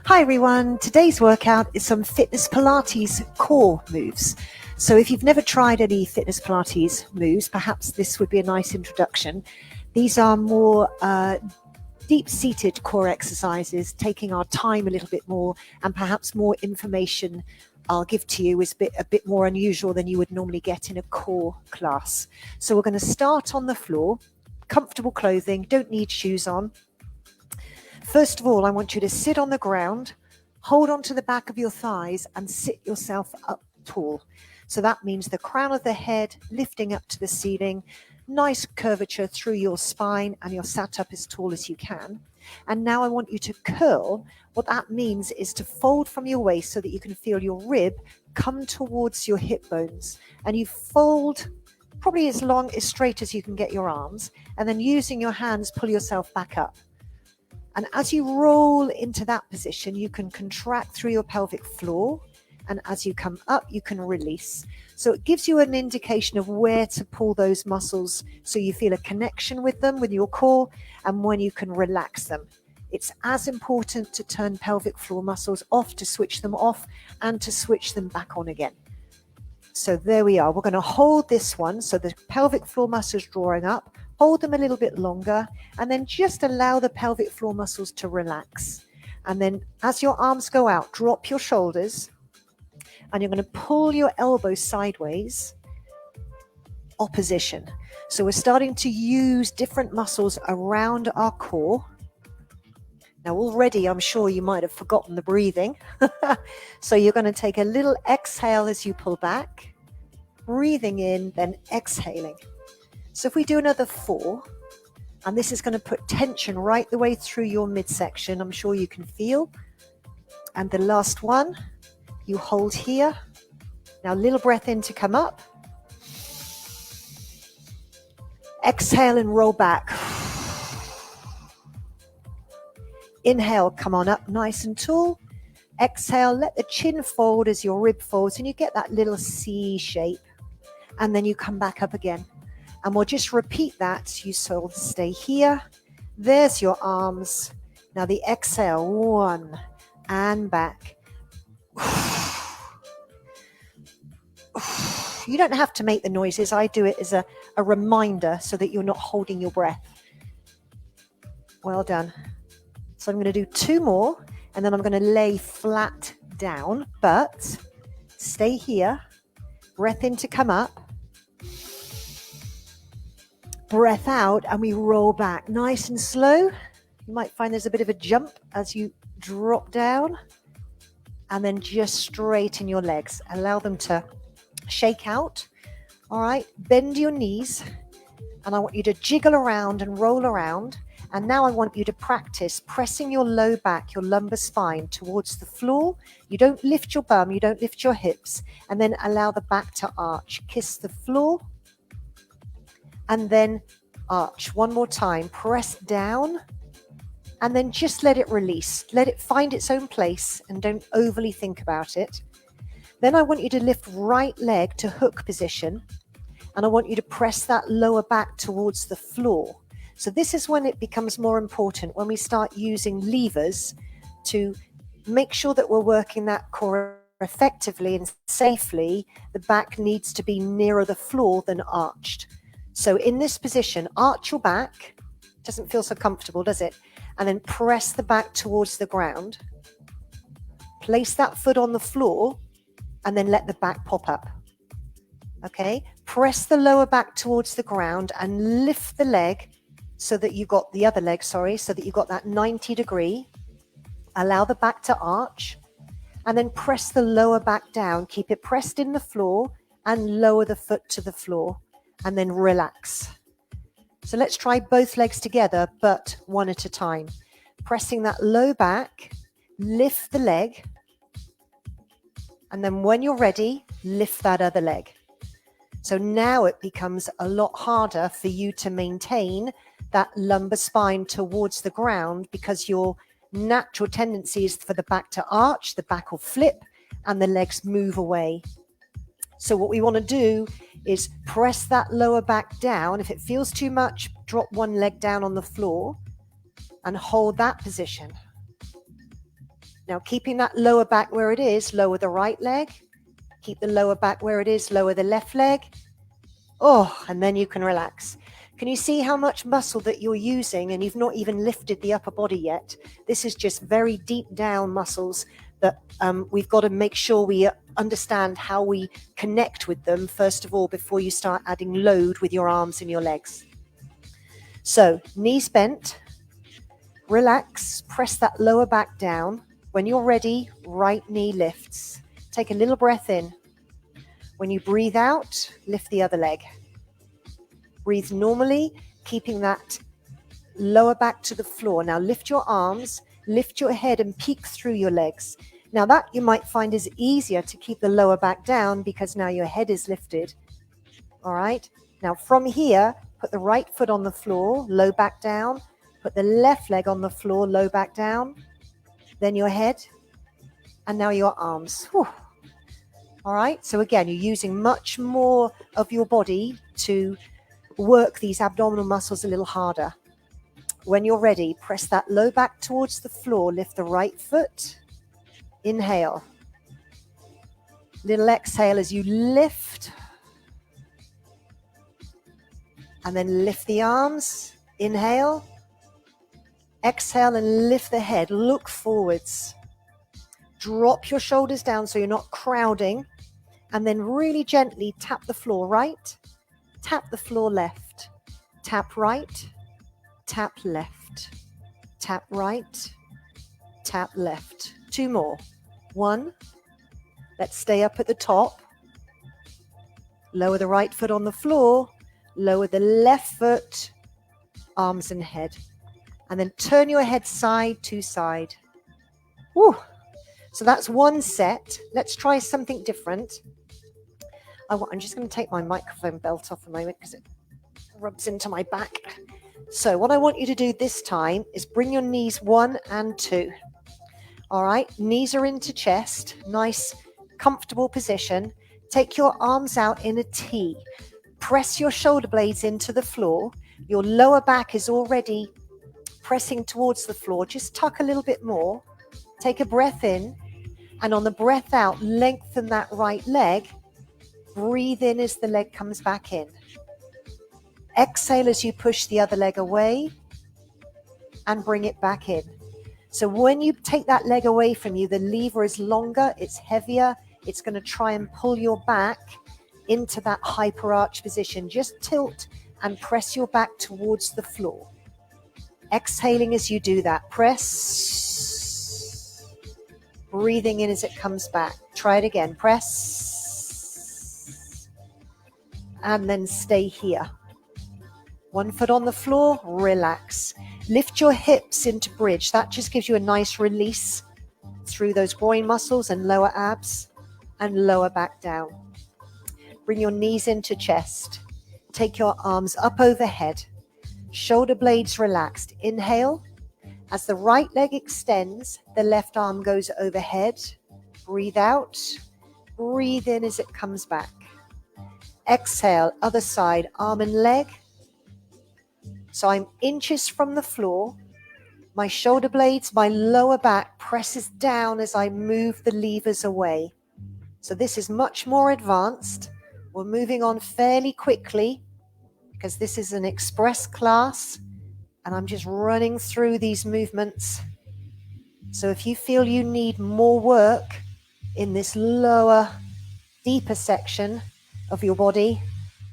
Hi everyone, today's workout is some fitness Pilates core moves. So if you've never tried any fitness Pilates moves, perhaps this would be a nice introduction. These are more deep-seated core exercises, taking our time a little bit more, and perhaps more information I'll give to you is a bit more unusual than you would normally get in a core class. So we're going to start on the floor, comfortable clothing, don't need shoes on. First of all, I want you to sit on the ground, hold onto the back of your thighs and sit yourself up tall. So that means the crown of the head lifting up to the ceiling, nice curvature through your spine, and you're sat up as tall as you can. And now I want you to curl. What that means is to fold from your waist so that you can feel your rib come towards your hip bones. And you fold probably as straight as you can get your arms, and then using your hands, pull yourself back up. And as you roll into that position, you can contract through your pelvic floor. And as you come up, you can release. So it gives you an indication of where to pull those muscles so you feel a connection with them, with your core, and when you can relax them. It's as important to turn pelvic floor muscles off, to switch them off, and to switch them back on again. So there we are. We're going to hold this one. So the pelvic floor muscles drawing up. Hold them a little bit longer, and then just allow the pelvic floor muscles to relax. And then as your arms go out, drop your shoulders, and you're going to pull your elbows sideways, opposition. So we're starting to use different muscles around our core. Now already I'm sure you might have forgotten the breathing. So you're going to take a little exhale as you pull back, breathing in, then exhaling. So if we do another 4, and this is going to put tension right the way through your midsection, I'm sure you can feel. And the last one, you hold here. Now a little breath in to come up. Exhale and roll back. Inhale, come on up nice and tall. Exhale, let the chin fold as your rib folds, and you get that little C shape. And then you come back up again. And we'll just repeat that. You so stay here. There's your arms. Now the exhale, 1 and back. You don't have to make the noises. I do it as a reminder so that you're not holding your breath. Well done. So I'm going to do 2 more, and then I'm going to lay flat down, but stay here. Breath in to come up. Breath out, and we roll back nice and slow. You might find there's a bit of a jump as you drop down, and then just straighten your legs. Allow them to shake out. All right, bend your knees, and I want you to jiggle around and roll around. And now I want you to practice pressing your low back, your lumbar spine towards the floor. You don't lift your bum, you don't lift your hips, and then allow the back to arch. Kiss the floor. And then arch. One more time. Press down, and then just let it release. Let it find its own place, and don't overly think about it. Then I want you to lift right leg to hook position, and I want you to press that lower back towards the floor. So this is when it becomes more important, when we start using levers to make sure that we're working that core effectively and safely. The back needs to be nearer the floor than arched. So in this position, arch your back. Doesn't feel so comfortable, does it? And then press the back towards the ground. Place that foot on the floor, and then let the back pop up. Okay? Press the lower back towards the ground and lift the leg so that you got the other leg, so that you got that 90 degree. Allow the back to arch, and then press the lower back down. Keep it pressed in the floor and lower the foot to the floor. And then relax. So let's try both legs together, but one at a time. Pressing that low back, lift the leg, and then when you're ready, lift that other leg. So now it becomes a lot harder for you to maintain that lumbar spine towards the ground, because your natural tendency is for the back to arch, the back will flip, and the legs move away. So what we want to do is press that lower back down. If it feels too much, drop one leg down on the floor and hold that position. Now, keeping that lower back where it is, lower the right leg. Keep the lower back where it is, lower the left leg. Oh, and then you can relax. Can you see how much muscle that you're using, and you've not even lifted the upper body yet? This is just very deep down muscles that we've got to make sure we understand how we connect with them, first of all, before you start adding load with your arms and your legs. So, knees bent, relax, press that lower back down. When you're ready, right knee lifts. Take a little breath in. When you breathe out, lift the other leg. Breathe normally, keeping that lower back to the floor. Now lift your arms, lift your head and peek through your legs. Now that you might find is easier to keep the lower back down because now your head is lifted. All right. Now from here, put the right foot on the floor, low back down. Put the left leg on the floor, low back down. Then your head. And now your arms. Whew. All right. So again, you're using much more of your body to work these abdominal muscles a little harder. When you're ready, press that low back towards the floor. Lift the right foot. Inhale. Little exhale as you lift. And then lift the arms. Inhale. Exhale and lift the head. Look forwards. Drop your shoulders down so you're not crowding. And then really gently tap the floor right. Tap the floor left. Tap right. Tap left. Tap right. Tap left. 2 more. 1. Let's stay up at the top. Lower the right foot on the floor. Lower the left foot. Arms and head. And then turn your head side to side. Woo. So that's 1 set. Let's try something different. I'm just going to take my microphone belt off a moment because it rubs into my back. So what I want you to do this time is bring your knees 1 and 2. All right, knees are into chest, nice, comfortable position. Take your arms out in a T. Press your shoulder blades into the floor. Your lower back is already pressing towards the floor. Just tuck a little bit more. Take a breath in. And on the breath out, lengthen that right leg. Breathe in as the leg comes back in. Exhale as you push the other leg away and bring it back in. So when you take that leg away from you, the lever is longer, it's heavier, it's going to try and pull your back into that hyper arch position. Just tilt and press your back towards the floor. Exhaling as you do that. Press. Breathing in as it comes back. Try it again. Press. And then stay here. 1 foot on the floor, relax. Lift your hips into bridge. That just gives you a nice release through those groin muscles and lower abs and lower back down. Bring your knees into chest. Take your arms up overhead. Shoulder blades relaxed. Inhale. As the right leg extends, the left arm goes overhead. Breathe out. Breathe in as it comes back. Exhale, other side, arm and leg. So I'm inches from the floor. My shoulder blades, my lower back presses down as I move the levers away. So this is much more advanced. We're moving on fairly quickly because this is an express class. And I'm just running through these movements. So if you feel you need more work in this lower, deeper section of your body,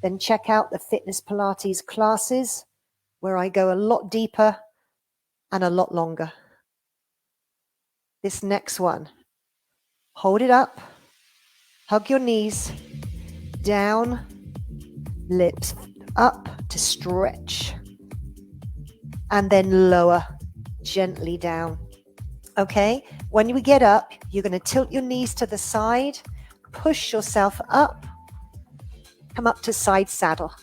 then check out the Fitness Pilates classes where I go a lot deeper and a lot longer. This next one, hold it up, hug your knees, down, lips up to stretch. And then lower, gently down. Okay, when we get up, you're going to tilt your knees to the side, push yourself up, come up to side saddle.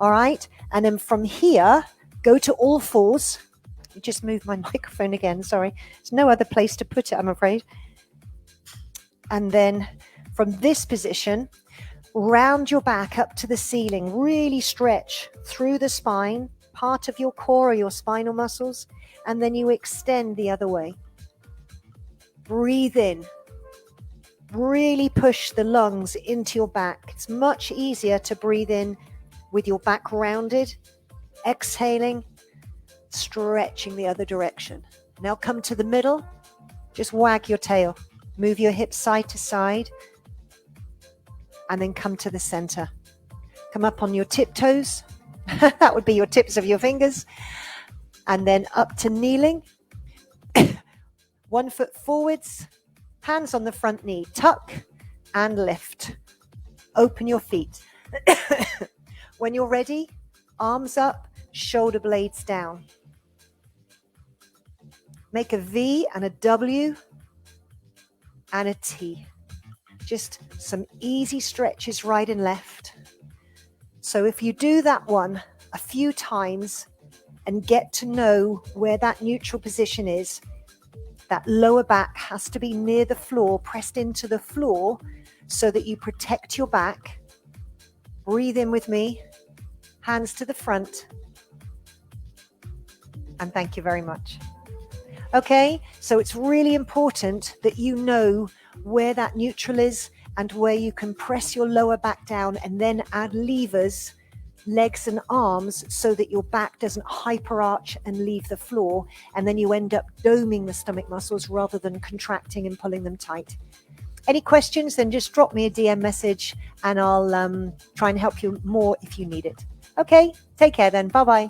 All right, and then from here, go to all fours. I just moved my microphone again, sorry. There's no other place to put it, I'm afraid. And then from this position, round your back up to the ceiling, really stretch through the spine, part of your core or your spinal muscles, and then you extend the other way. Breathe in. Really push the lungs into your back. It's much easier to breathe in with your back rounded. Exhaling, stretching the other direction. Now come to the middle. Just wag your tail. Move your hips side to side. And then come to the center. Come up on your tiptoes. That would be your tips of your fingers. And then up to kneeling. 1 foot forwards. Hands on the front knee. Tuck and lift. Open your feet. When you're ready, arms up, shoulder blades down. Make a V and a W and a T. Just some easy stretches right and left. So if you do that one a few times and get to know where that neutral position is, that lower back has to be near the floor, pressed into the floor so that you protect your back. Breathe in with me, hands to the front, and thank you very much. Okay, so it's really important that you know where that neutral is and where you can press your lower back down and then add levers, legs and arms, so that your back doesn't hyperarch and leave the floor, and then you end up doming the stomach muscles rather than contracting and pulling them tight. Any questions, then just drop me a DM message and I'll try and help you more if you need it. Okay, take care then. Bye-bye.